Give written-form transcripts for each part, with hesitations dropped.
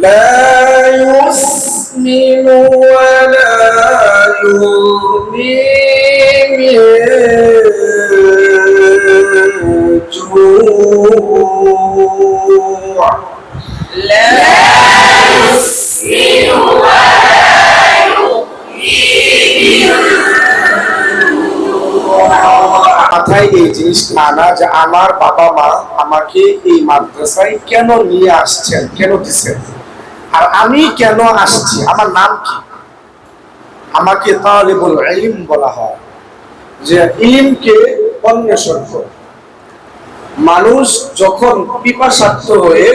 لا يسمن ولا يغني من جوع لا يسمن ولا يغني মাথায় এই জিনিসটা আনা যে আমার বাবা মা আমাকে এই মাদ্রাসায় কেন নিয়ে আসছেন, কেন দিচ্ছেন, আর আমি কেন আসছি, আমার নাম কি। আমাকে তালিবুল ইলম বলা হয়, যে ইলমকে অন্বেষণ করে। মানুষ যখন পিপাসার্থ হয়ে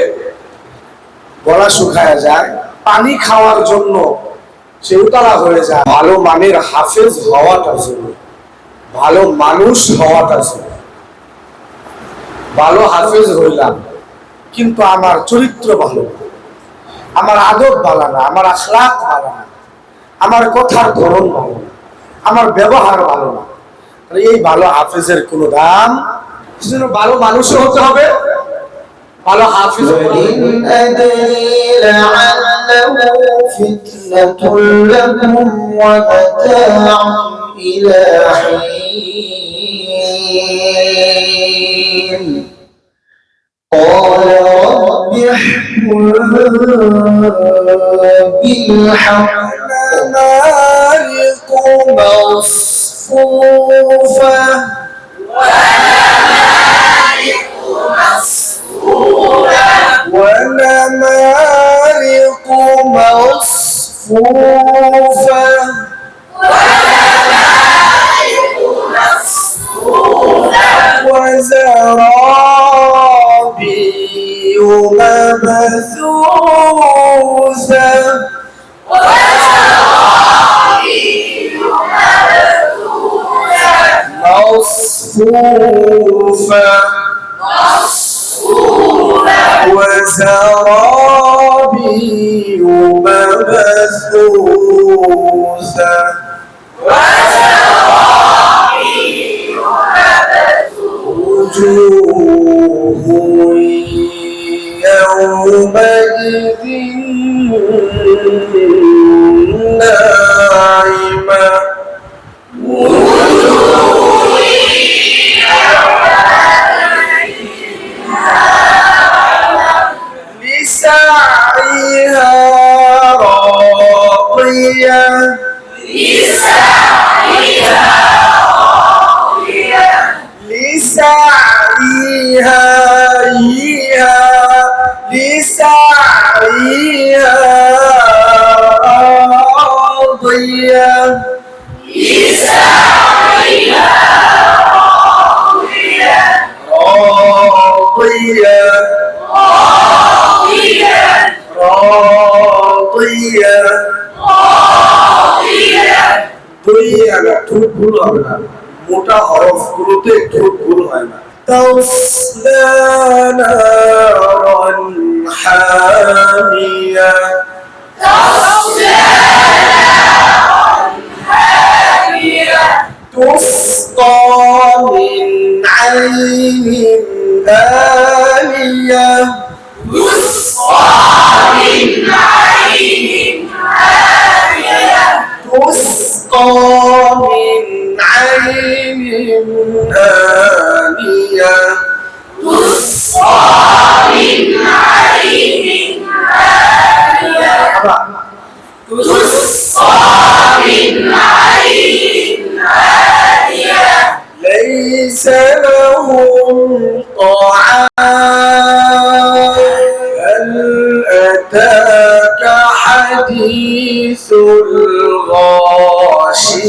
গলা শুকায় যায়, পানি খাওয়ার জন্য সে উতালা হয়ে যায়, ভালো মানের হাফেজ হওয়াটা জরুরি, ভালো মানুষ হওয়াটা জরুরি। ভালো হাফেজ হইলাম কিন্তু আমার চরিত্র ভালো না, আমার আদব ভালো না, আমার আখলাক ভালো না, আমার কথার ধরন ভালো না, আমার ব্যবহার ভালো না, এই ভালো হাফেজের কোনো দাম। সেজন্য ভালো মানুষ হতে হবে, ভালো হাফেজ হতে হবে। قال رب احكم بالحق ونمارق مصفوفة ونمارق مصفوفة وزرابي مبثوثة مصفوفة وزرابي مبثوثة وجوه يومئذ ناعمة لسعيها راضية لسعيها راضية ঠোঁট ভুল হবে না, মোটা হরফ গুলোতে ঠোঁট ভুল হয় না। تصلى نارا حامية تسقى من عين آنية تسقى من عين آنية ليس لهم طعام هل أتاك حديث الغاشية